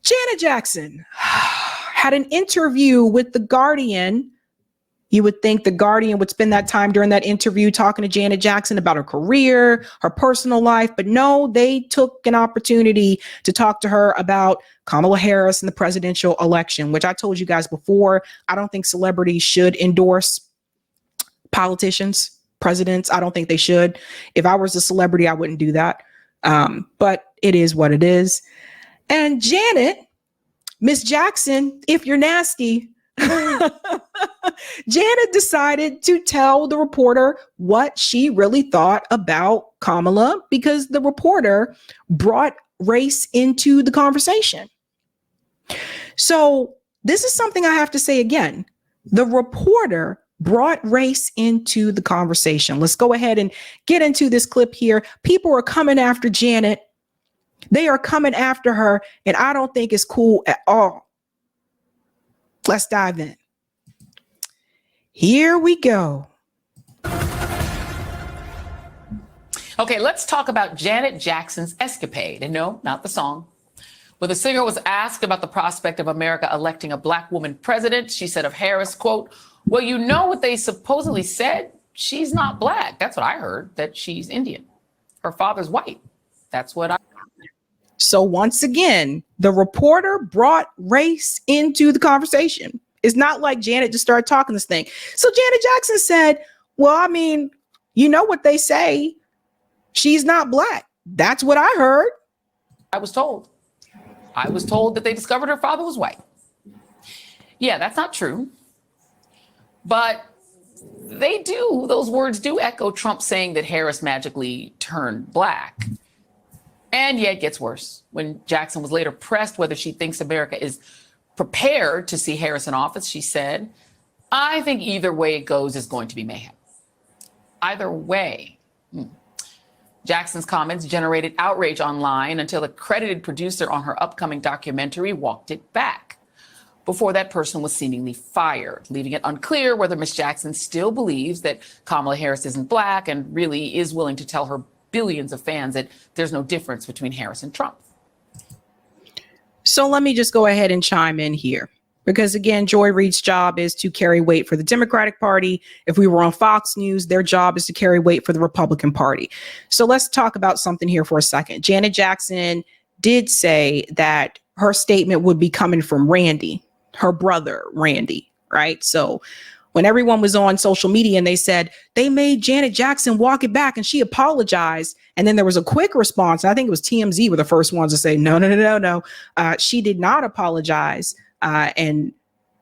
Janet Jackson had an interview with The Guardian. You would think The Guardian would spend that time during that interview talking to Janet Jackson about her career, her personal life. But no, they took an opportunity to talk to her about Kamala Harris and the presidential election, which I told you guys before. I don't think celebrities should endorse politicians, presidents. I don't think they should. If I was a celebrity, I wouldn't do that. But it is what it is. And Janet, Miss Jackson, if you're nasty, Janet decided to tell the reporter what she really thought about Kamala because the reporter brought race into the conversation. So this is something I have to say again. The reporter brought race into the conversation. Let's go ahead and get into this clip here. People are coming after Janet. They are coming after her, and I don't think it's cool at all. Let's dive in. Here we go. Okay, let's talk about Janet Jackson's escapade. And no, not the song. When the singer was asked about the prospect of America electing a black woman president, she said of Harris, quote, "Well, you know what they supposedly said? She's not black." That's what I heard, that she's Indian. Her father's white. That's what I heard. So once again, the reporter brought race into the conversation. It's not like Janet just started talking this thing. So Janet Jackson said, well, I mean, you know what they say? She's not black. That's what I heard. I was told that they discovered her father was white. Yeah, that's not true. But those words do echo Trump saying that Harris magically turned black. And yet it gets worse. When Jackson was later pressed whether she thinks America is prepared to see Harris in office, she said, "I think either way it goes is going to be mayhem." Either way. Jackson's comments generated outrage online until a credited producer on her upcoming documentary walked it back. Before that person was seemingly fired, leaving it unclear whether Ms. Jackson still believes that Kamala Harris isn't black and really is willing to tell her billions of fans that there's no difference between Harris and Trump. So let me just go ahead and chime in here. Because again, Joy Reid's job is to carry weight for the Democratic Party. If we were on Fox News, their job is to carry weight for the Republican Party. So let's talk about something here for a second. Janet Jackson did say that her statement would be coming from Randy, her brother, Randy, right? So when everyone was on social media and they said they made Janet Jackson walk it back and she apologized. And then there was a quick response. I think it was TMZ were the first ones to say, no. She did not apologize. And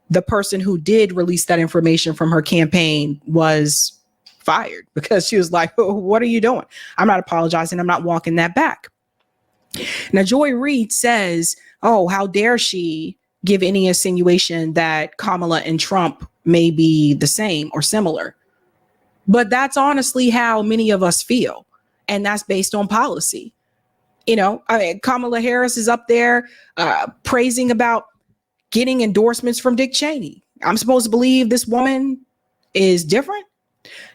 the person who did release that information from her campaign was fired because she was like, oh, what are you doing? I'm not apologizing. I'm not walking that back. Now, Joy Reid says, oh, how dare she give any insinuation that Kamala and Trump may be the same or similar. But that's honestly how many of us feel. And that's based on policy. You know, I mean, Kamala Harris is up there praising about getting endorsements from Dick Cheney. I'm supposed to believe this woman is different.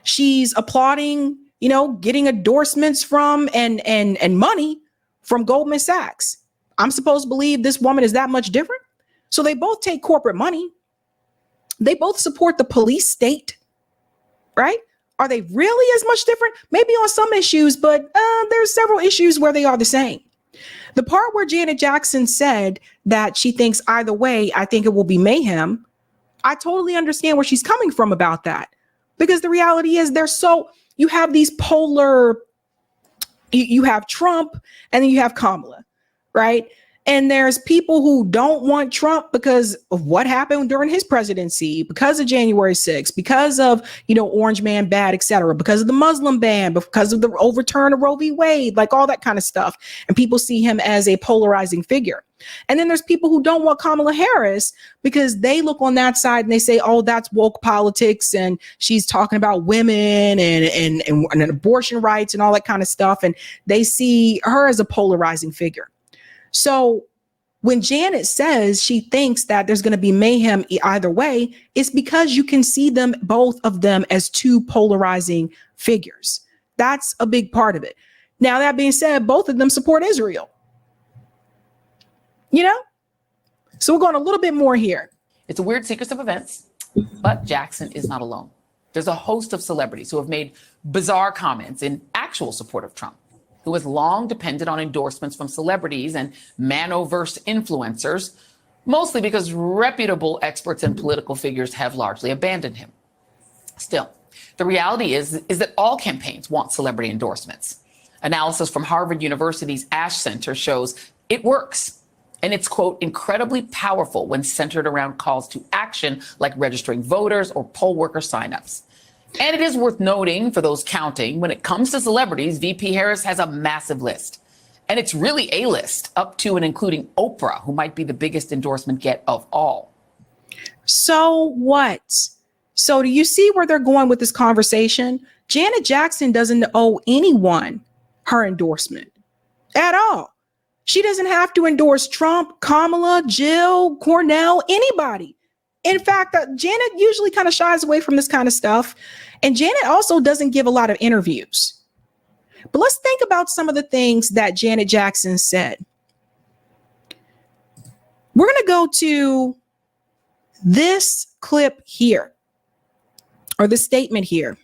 She's applauding, you know, getting endorsements from and money from Goldman Sachs. I'm supposed to believe this woman is that much different. So they both take corporate money. They both support the police state, right? Are they really as much different? Maybe on some issues, but there's several issues where they are the same. The part where Janet Jackson said that she thinks either way, I think it will be mayhem. I totally understand where she's coming from about that, because the reality is you have these polar, you have Trump and then you have Kamala, right? And there's people who don't want Trump because of what happened during his presidency, because of January 6th, because of, you know, Orange Man bad, et cetera, because of the Muslim ban, because of the overturn of Roe v. Wade, like all that kind of stuff. And people see him as a polarizing figure. And then there's people who don't want Kamala Harris because they look on that side and they say, oh, that's woke politics. And she's talking about women and abortion rights and all that kind of stuff. And they see her as a polarizing figure. So when Janet says she thinks that there's going to be mayhem either way, it's because you can see them, both of them, as two polarizing figures. That's a big part of it. Now, that being said, both of them support Israel. You know? So we're going a little bit more here. It's a weird sequence of events, but Jackson is not alone. There's a host of celebrities who have made bizarre comments in actual support of Trump, who has long depended on endorsements from celebrities and Manoverse influencers, mostly because reputable experts and political figures have largely abandoned him. Still, the reality is that all campaigns want celebrity endorsements. Analysis from Harvard University's Ash Center shows it works. And it's, quote, incredibly powerful when centered around calls to action like registering voters or poll worker signups. And it is worth noting for those counting, when it comes to celebrities, VP Harris has a massive list. And it's really a list, up to and including Oprah, who might be the biggest endorsement get of all. So what? So do you see where they're going with this conversation? Janet Jackson doesn't owe anyone her endorsement at all. She doesn't have to endorse Trump, Kamala, Jill, Cornell, anybody. In fact, Janet usually kind of shies away from this kind of stuff. And Janet also doesn't give a lot of interviews. But let's think about some of the things that Janet Jackson said. We're going to go to this clip here, or the statement here,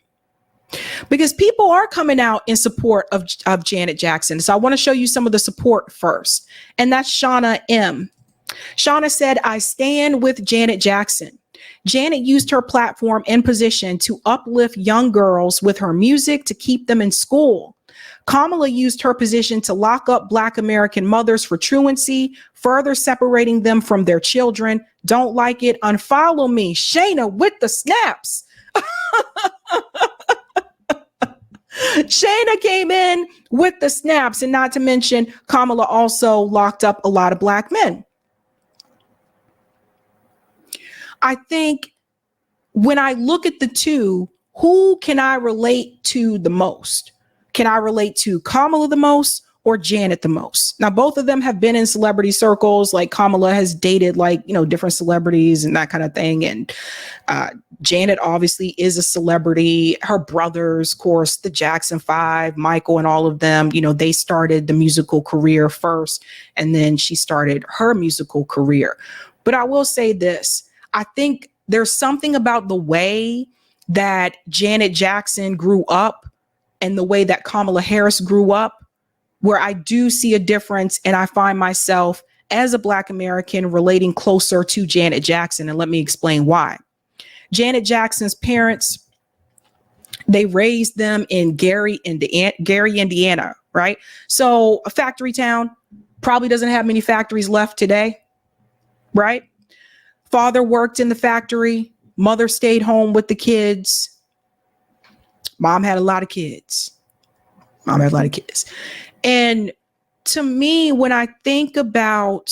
because people are coming out in support of Janet Jackson. So I want to show you some of the support first. And that's Shauna M. Shauna said, I stand with Janet Jackson. Janet used her platform and position to uplift young girls with her music to keep them in school. Kamala used her position to lock up Black American mothers for truancy, further separating them from their children. Don't like it? Unfollow me. Shayna with the snaps. Shayna came in with the snaps, and not to mention Kamala also locked up a lot of Black men. I think when I look at the two, who can I relate to the most? Can I relate to Kamala the most or Janet the most? Now, both of them have been in celebrity circles. Like Kamala has dated different celebrities and that kind of thing. And Janet obviously is a celebrity. Her brothers, of course, the Jackson 5, Michael and all of them, they started the musical career first, and then she started her musical career. But I will say this. I think there's something about the way that Janet Jackson grew up and the way that Kamala Harris grew up, where I do see a difference, and I find myself as a Black American relating closer to Janet Jackson. And let me explain why. Janet Jackson's parents, they raised them in Gary, Indiana, right? So a factory town, probably doesn't have many factories left today, right? Father worked in the factory. Mother stayed home with the kids. Mom had a lot of kids. And to me, when I think about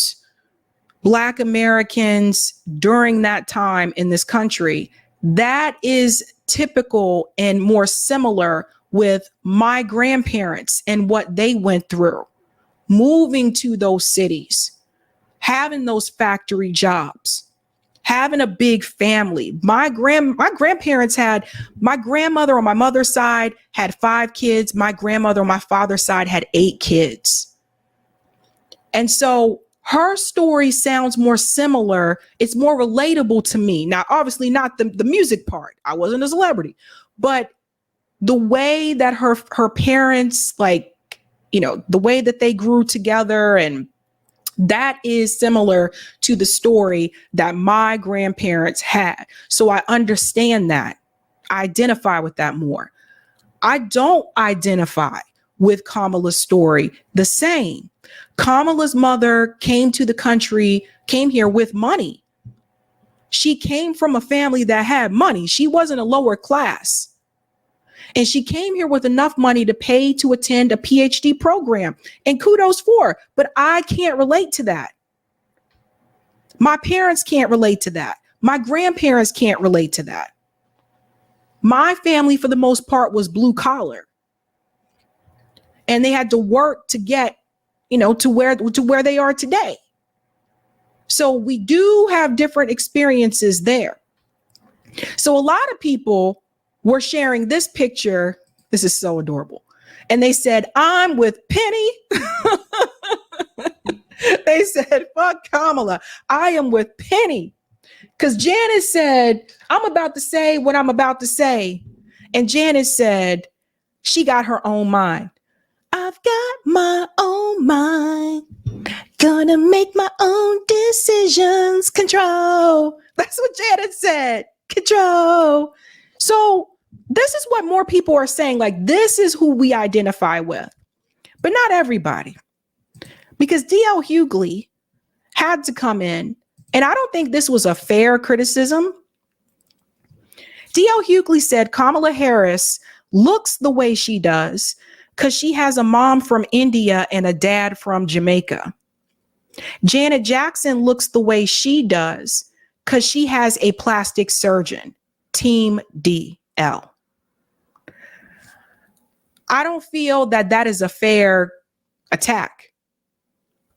Black Americans during that time in this country, that is typical and more similar with my grandparents and what they went through, moving to those cities, having those factory jobs, having a big family. My grandparents my grandmother on my mother's side had 5 kids. My grandmother on my father's side had 8 kids. And so her story sounds more similar. It's more relatable to me. Now, obviously not the music part. I wasn't a celebrity, but the way that her parents, the way that they grew together, and that is similar to the story that my grandparents had. So I understand that. I identify with that more. I don't identify with Kamala's story the same. Kamala's mother came here with money. She came from a family that had money. She wasn't a lower class. And she came here with enough money to pay to attend a PhD program, and kudos for her. But I can't relate to that. My parents can't relate to that. My grandparents can't relate to that. My family, for the most part, was blue collar, and they had to work to get, to where they are today. So we do have different experiences there. So a lot of people were sharing this picture. This is so adorable. And they said, I'm with Penny. They said, fuck Kamala. I am with Penny. Because Janice said, I'm about to say what I'm about to say. And Janice said, she got her own mind. I've got my own mind. Gonna make my own decisions. Control. That's what Janet said. Control. So this is what more people are saying. Like, this is who we identify with. But not everybody. Because D.L. Hugley had to come in. And I don't think this was a fair criticism. D.L. Hugley said Kamala Harris looks the way she does because she has a mom from India and a dad from Jamaica. Janet Jackson looks the way she does because she has a plastic surgeon. Team DL. I don't feel that that is a fair attack.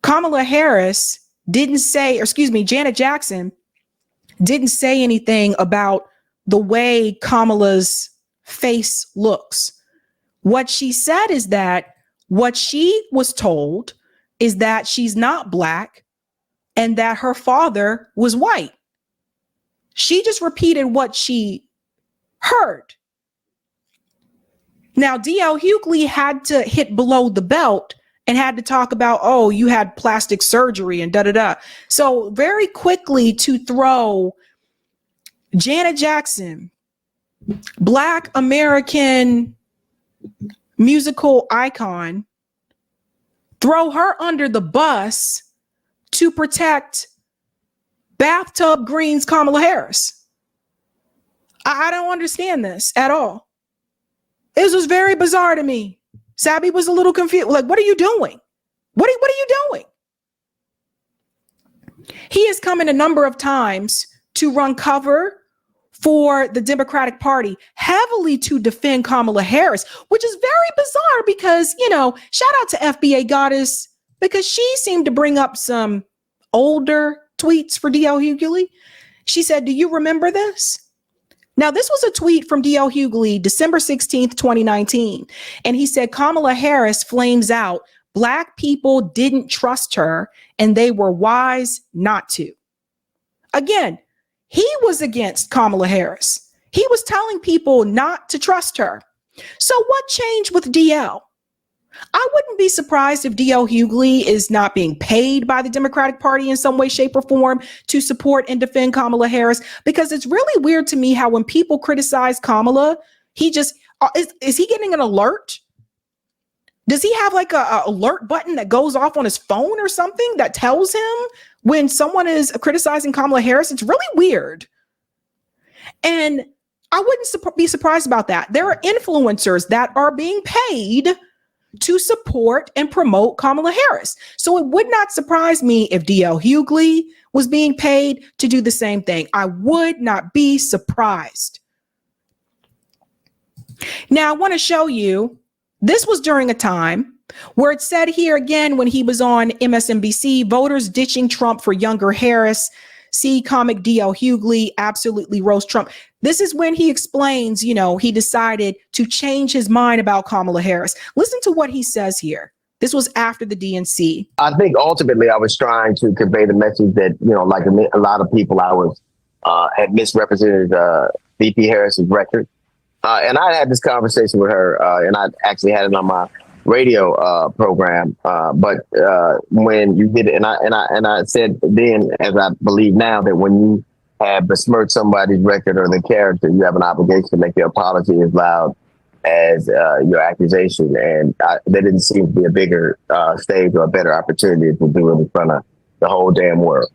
Kamala Harris didn't say, or excuse me, Janet Jackson didn't say anything about the way Kamala's face looks. What she said is that what she was told is that she's not Black and that her father was white. She just repeated what she heard. Now, D.L. Hugley had to hit below the belt and had to talk about, oh, you had plastic surgery and da-da-da. So very quickly to throw Janet Jackson, Black American musical icon, throw her under the bus to protect Bathtub Green's Kamala Harris. I don't understand this at all. This was very bizarre to me. Sabby was a little confused. Like, what are you doing? What are you doing? He has come in a number of times to run cover for the Democratic Party, heavily to defend Kamala Harris, which is very bizarre because, you know, shout out to FBA Goddess, because she seemed to bring up some older tweets for D.L. Hugley. She said, do you remember this? Now, this was a tweet from D.L. Hugley, December 16th, 2019. And he said, Kamala Harris flames out. Black people didn't trust her and they were wise not to. Again, he was against Kamala Harris. He was telling people not to trust her. So what changed with DL? I wouldn't be surprised if D.L. Hugley is not being paid by the Democratic Party in some way, shape, or form to support and defend Kamala Harris, because it's really weird to me how when people criticize Kamala, he just, is he getting an alert? Does he have like a alert button that goes off on his phone or something that tells him when someone is criticizing Kamala Harris? It's really weird. And I wouldn't be surprised about that. There are influencers that are being paid to support and promote Kamala Harris. So it would not surprise me if D.L. Hugley was being paid to do the same thing. I would not be surprised. Now, I want to show you, this was during a time where it said here again, when he was on MSNBC, voters ditching Trump for younger Harris. See comic D.L. Hugley absolutely roast Trump. This is when he explains, you know, he decided to change his mind about Kamala Harris. Listen to what he says here. This was after the DNC. I think ultimately I was trying to convey the message that, you know, like a lot of people, I was had misrepresented VP Harris's record. And I had this conversation with her, and I actually had it on my radio program. But when you did it, and I said then, as I believe now, that when you have besmirched somebody's record or their character, you have an obligation to make your apology as loud as your accusation. And there didn't seem to be a bigger stage or a better opportunity to do it in front of the whole damn world.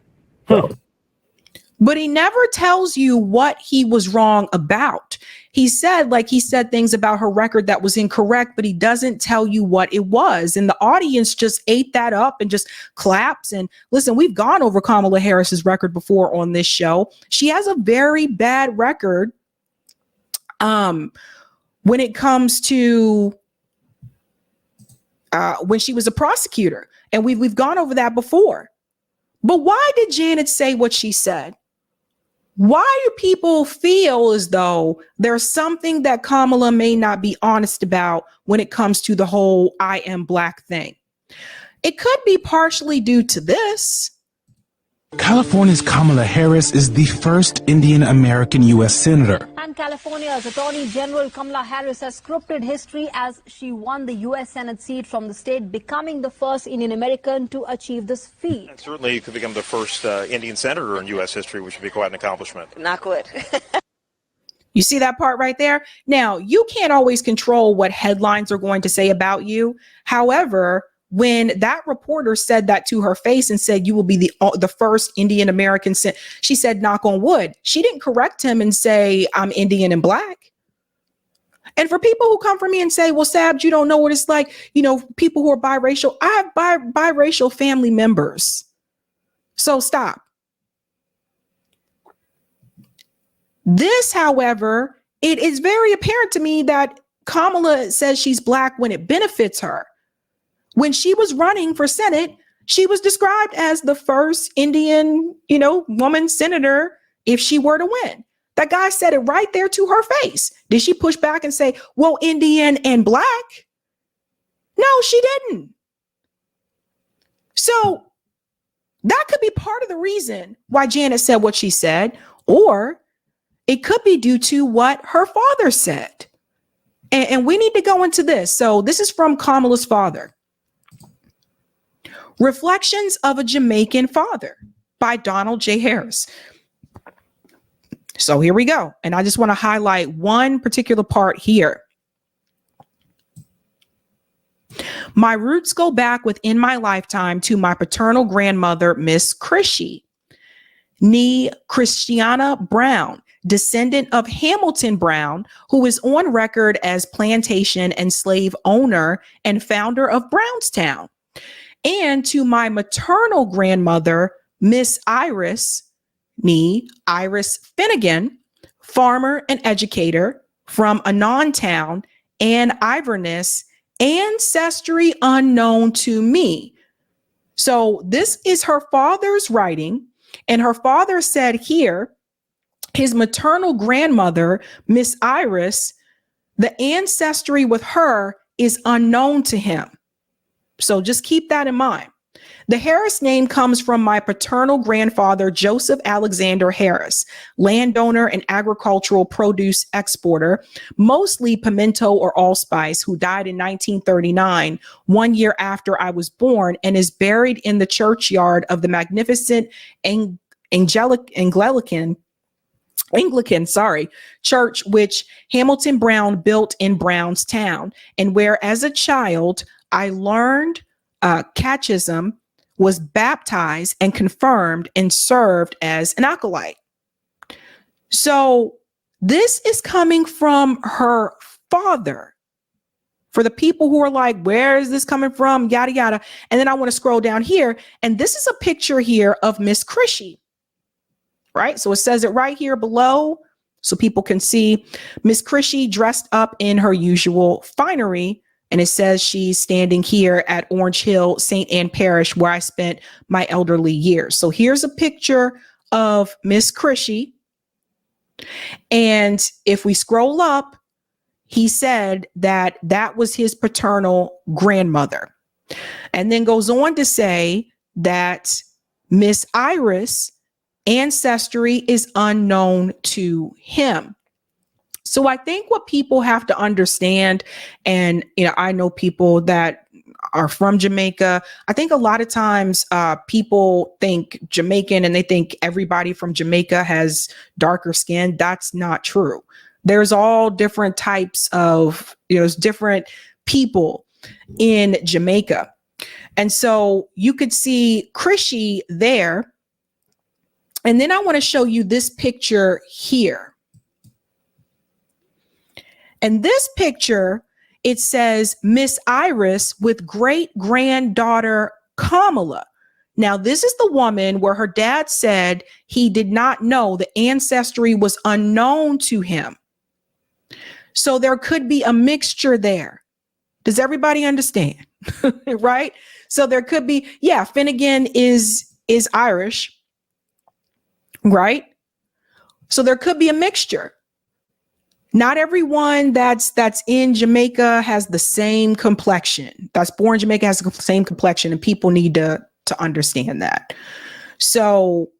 So. But he never tells you what he was wrong about. He said things about her record that was incorrect, but he doesn't tell you what it was. And the audience just ate that up and just claps. And listen, we've gone over Kamala Harris's record before on this show. She has a very bad record when it comes to when she was a prosecutor. And we've gone over that before. But why did Janet say what she said? Why do people feel as though there's something that Kamala may not be honest about when it comes to the whole I am Black thing? it could be partially due to this. California's Kamala Harris is the first Indian American U.S. Senator. And California's Attorney General Kamala Harris has scripted history as she won the U.S. Senate seat from the state, becoming the first Indian American to achieve this feat. And certainly you could become the first Indian senator in U.S. history, which would be quite an accomplishment. Not good. You see that part right there? Now, you can't always control what headlines are going to say about you. However, when that reporter said that to her face and said, you will be the first Indian American, she said, knock on wood. She didn't correct him and say, I'm Indian and black. And for people who come for me and say, well, Sabs, you don't know what it's like, you know, people who are biracial, I have biracial family members. So stop. This, however, it is very apparent to me that Kamala says she's black when it benefits her. When she was running for Senate, she was described as the first Indian, woman senator if she were to win. That guy said it right there to her face. Did she push back and say, well, Indian and black? No, she didn't. So that could be part of the reason why Janet said what she said, or it could be due to what her father said. And we need to go into this. So this is from Kamala's father. Reflections of a Jamaican Father by Donald J. Harris. So here we go. And I just want to highlight one particular part here. My roots go back within my lifetime to my paternal grandmother, Miss Kesheev, nee Christiana Brown, descendant of Hamilton Brown, who is on record as plantation and slave owner and founder of Brownstown. And to my maternal grandmother, Miss Iris, nee Iris Finnegan, farmer and educator from Anon Town and Iverness, ancestry unknown to me. So this is her father's writing, and her father said here, his maternal grandmother, Miss Iris, the ancestry with her is unknown to him. So just keep that in mind. The Harris name comes from my paternal grandfather, Joseph Alexander Harris, landowner and agricultural produce exporter, mostly pimento or allspice, who died in 1939, 1 year after I was born, and is buried in the churchyard of the magnificent Anglican church, which Hamilton Brown built in Brownstown, and where as a child I learned catechism, was baptized and confirmed and served as an acolyte. So this is coming from her father. For the people who are like, where is this coming from? Yada, yada. And then I want to scroll down here. And this is a picture here of Miss Kesheev, right? So it says it right here below so people can see Miss Kesheev dressed up in her usual finery. And it says she's standing here at Orange Hill, St. Anne Parish, where I spent my elderly years. So here's a picture of Miss Kesheev. And if we scroll up, he said that that was his paternal grandmother. And then goes on to say that Miss Iris' ancestry is unknown to him. So I think what people have to understand, and I know people that are from Jamaica. I think a lot of times people think Jamaican and they think everybody from Jamaica has darker skin. That's not true. There's all different types of, different people in Jamaica. And so you could see Kesheev there. And then I want to show you this picture here. And this picture, it says Miss Iris with great granddaughter Kamala. Now, this is the woman where her dad said he did not know the ancestry was unknown to him. So there could be a mixture there. Does everybody understand? Right? So there could be, Finnegan is Irish, right? So there could be a mixture. Not everyone that's in Jamaica has the same complexion. That's born in Jamaica has the same complexion, and people need to understand that. So,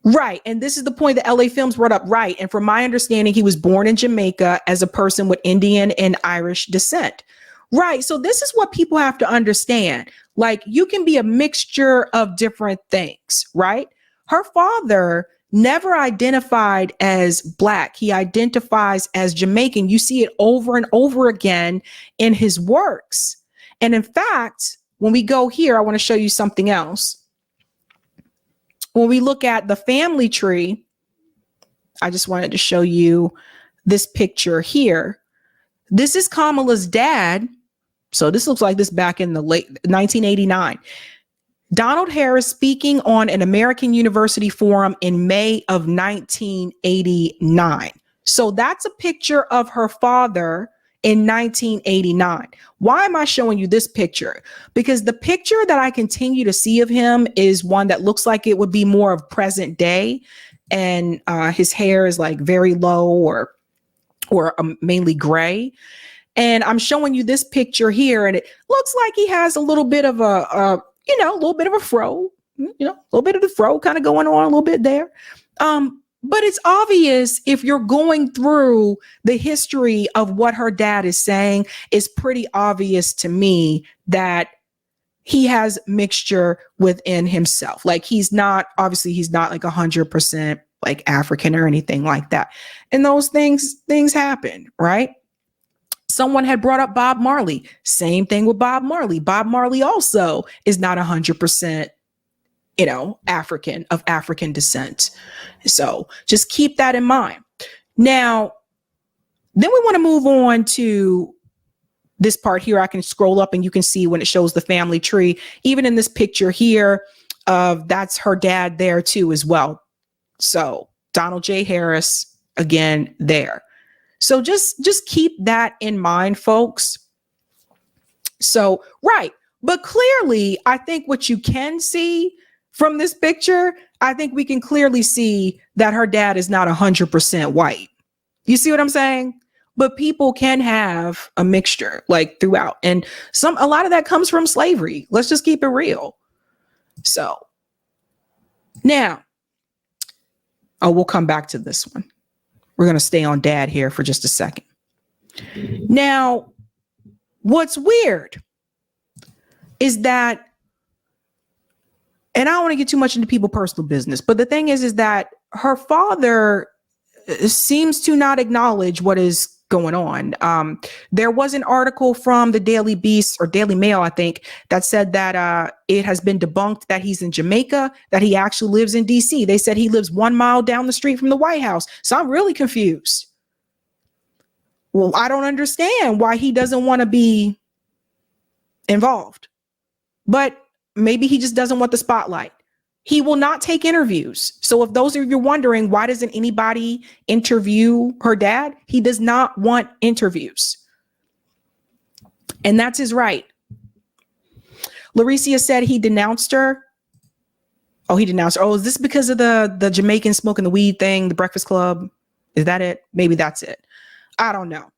right. And this is the point that LA Films brought up. Right. And from my understanding, he was born in Jamaica as a person with Indian and Irish descent. Right. So this is what people have to understand. Like, you can be a mixture of different things, right? Her father never identified as Black. He identifies as Jamaican. You see it over and over again in his works. And in fact, when we go here, I want to show you something else. When we look at the family tree, I just wanted to show you this picture here. This is Kamala's dad. So this looks like this back in the late 1989. Donald Harris speaking on an American University forum in May of 1989. So that's a picture of her father in 1989. Why am I showing you this picture? Because the picture that I continue to see of him is one that looks like it would be more of present day. And his hair is like very low or mainly gray. And I'm showing you this picture here, and it looks like he has a little bit of a little bit of a fro, a little bit of the fro kind of going on a little bit there. But it's obvious if you're going through the history of what her dad is saying, it's pretty obvious to me that he has mixture within himself. Like, he's not like 100% like African or anything like that. And those things happen, right? Someone had brought up Bob Marley. Same thing with Bob Marley. Bob Marley also is not 100%, of African descent. So just keep that in mind. Now, then we want to move on to this part here. I can scroll up and you can see when it shows the family tree, even in this picture here, that's her dad there too as well. So Donald J. Harris, again, there. So just keep that in mind, folks. So, right. But clearly, I think what you can see from this picture, I think we can clearly see that her dad is not 100% white. You see what I'm saying? But people can have a mixture like throughout. And a lot of that comes from slavery. Let's just keep it real. So now, we'll come back to this one. We're going to stay on dad here for just a second. Now, what's weird is that, and I don't want to get too much into people's personal business, but the thing is that her father seems to not acknowledge what is going on. There was an article from the Daily Beast or Daily Mail, I think, that said that it has been debunked that he's in Jamaica, that he actually lives in DC. They said he lives 1 mile down the street from the White House. So I'm really confused. Well, I don't understand why he doesn't want to be involved, but maybe he just doesn't want the spotlight. He will not take interviews. So if those of you are wondering, why doesn't anybody interview her dad? He does not want interviews. And that's his right. Lauricia said he denounced her. Oh, he denounced her. Oh, is this because of the Jamaican smoking the weed thing, the Breakfast Club? Is that it? Maybe that's it. I don't know.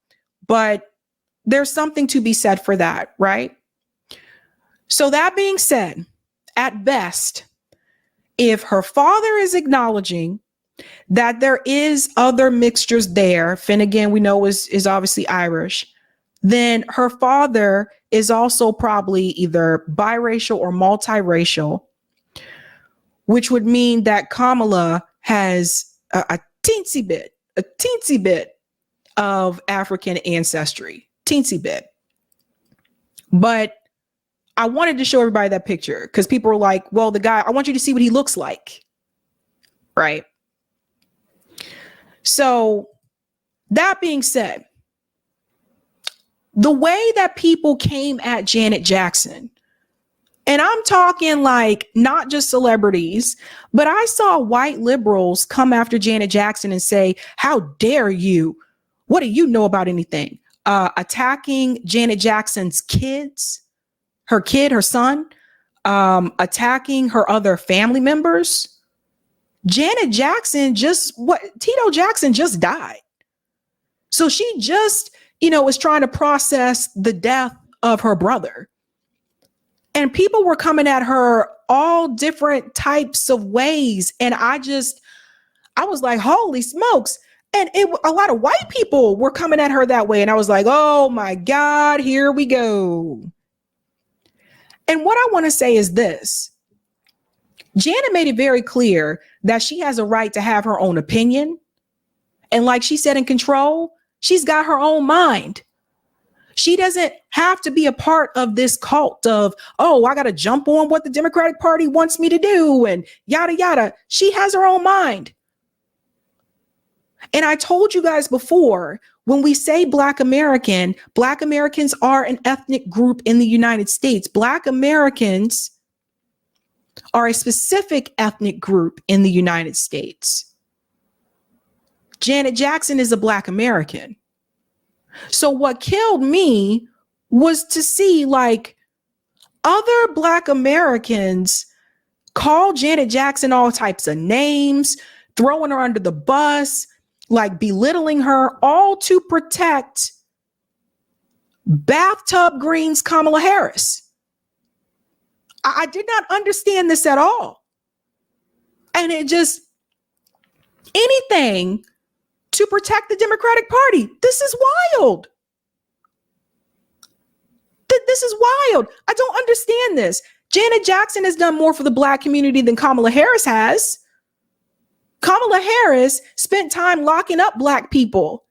But there's something to be said for that, right? So that being said, at best, if her father is acknowledging that there is other mixtures there, Finnegan we know is obviously Irish, then her father is also probably either biracial or multiracial, which would mean that Kamala has a teensy bit of African ancestry, teensy bit. But I wanted to show everybody that picture because people were like, well, the guy, I want you to see what he looks like. Right. So that being said, the way that people came at Janet Jackson, and I'm talking like not just celebrities, but I saw white liberals come after Janet Jackson and say, how dare you? What do you know about anything? Attacking Janet Jackson's kids. Her son, attacking her other family members. Janet Jackson Tito Jackson just died. So she just, was trying to process the death of her brother. And people were coming at her all different types of ways. And I was like, holy smokes. And a lot of white people were coming at her that way. And I was like, oh my God, here we go. And what I want to say is this. Janet made it very clear that she has a right to have her own opinion. And like she said in Control, she's got her own mind. She doesn't have to be a part of this cult of, oh, I got to jump on what the Democratic Party wants me to do and yada, yada. She has her own mind. And I told you guys before, when we say Black Americans are an ethnic group in the United States. Black Americans are a specific ethnic group in the United States. Janet Jackson is a Black American. So what killed me was to see like other Black Americans call Janet Jackson all types of names, throwing her under the bus, like belittling her, all to protect bathtub greens Kamala Harris. I did not understand this at all. And it just, anything to protect the Democratic Party. This is wild. This is wild. I don't understand this. Janet Jackson has done more for the Black community than Kamala Harris has. Kamala Harris spent time locking up Black people.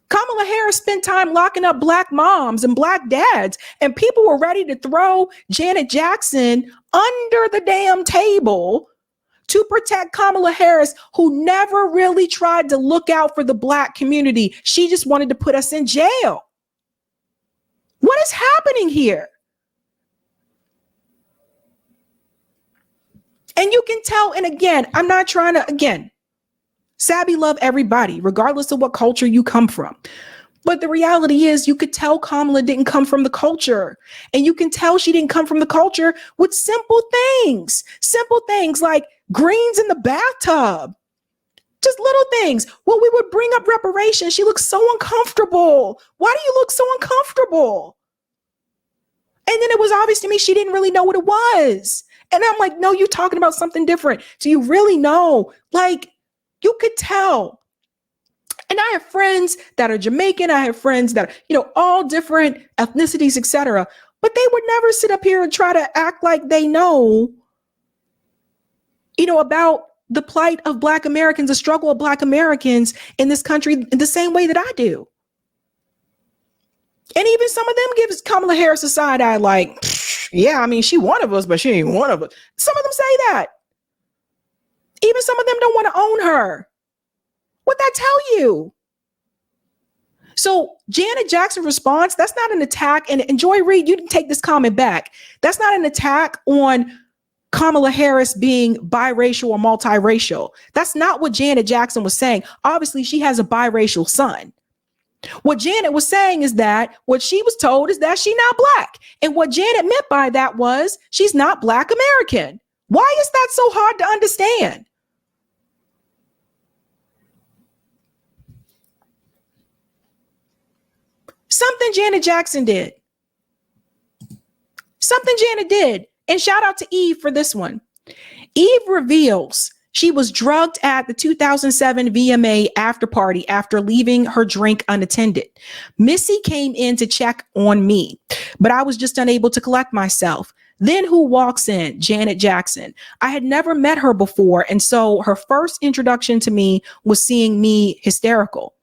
Kamala Harris spent time locking up Black moms and Black dads, and people were ready to throw Janet Jackson under the damn table to protect Kamala Harris, who never really tried to look out for the Black community. She just wanted to put us in jail. What is happening here? And you can tell, and again, I'm not trying to, Sabby love everybody, regardless of what culture you come from. But the reality is you could tell Kamala didn't come from the culture. And you can tell she didn't come from the culture with simple things like greens in the bathtub. Just little things. Well, we would bring up reparations. She looks so uncomfortable. Why do you look so uncomfortable? And then it was obvious to me she didn't really know what it was. And I'm like, no, you're talking about something different. Do you really know? Like, you could tell. And I have friends that are Jamaican. I have friends that are, all different ethnicities, etc. But they would never sit up here and try to act like they know, about the plight of Black Americans, the struggle of Black Americans in this country in the same way that I do. And even some of them give Kamala Harris a side eye like, yeah, I mean, she one of us, but she ain't one of us. Some of them say that. Even some of them don't want to own her. What'd that tell you? So Janet Jackson's response, that's not an attack. And Joy Reid, you can take this comment back. That's not an attack on Kamala Harris being biracial or multiracial. That's not what Janet Jackson was saying. Obviously, she has a biracial son. What Janet was saying is that what she was told is that she's not Black. And what Janet meant by that was she's not Black American. Why is that so hard to understand? Something Janet Jackson did. Something Janet did. And shout out to Eve for this one. Eve reveals she was drugged at the 2007 VMA after party after leaving her drink unattended. Missy came in to check on me, but I was just unable to collect myself. Then who walks in? Janet Jackson. I had never met her before, and so her first introduction to me was seeing me hysterical.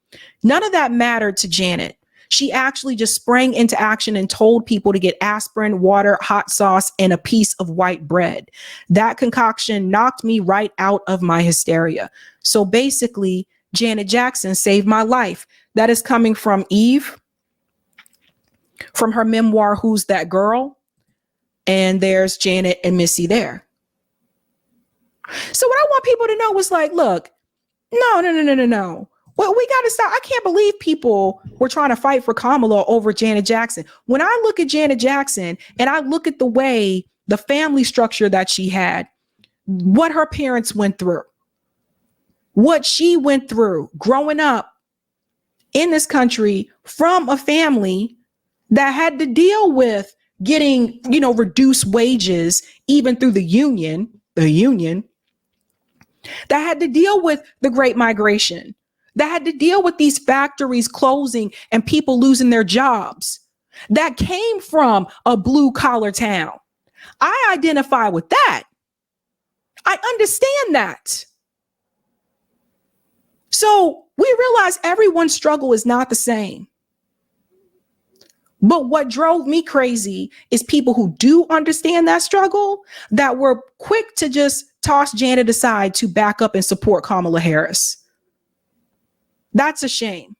None of that mattered to Janet. She actually just sprang into action and told people to get aspirin, water, hot sauce, and a piece of white bread. That concoction knocked me right out of my hysteria. So basically, Janet Jackson saved my life. That is coming from Eve, from her memoir, Who's That Girl? And there's Janet and Missy there. So what I want people to know is like, look, no. Well, we got to stop. I can't believe people were trying to fight for Kamala over Janet Jackson. When I look at Janet Jackson and I look at the way the family structure that she had, what her parents went through, what she went through growing up in this country from a family that had to deal with getting, reduced wages, even through the union, that had to deal with the Great Migration, that had to deal with these factories closing and people losing their jobs, that came from a blue collar town. I identify with that. I understand that. So we realize everyone's struggle is not the same. But what drove me crazy is people who do understand that struggle that were quick to just toss Janet aside to back up and support Kamala Harris. That's a shame.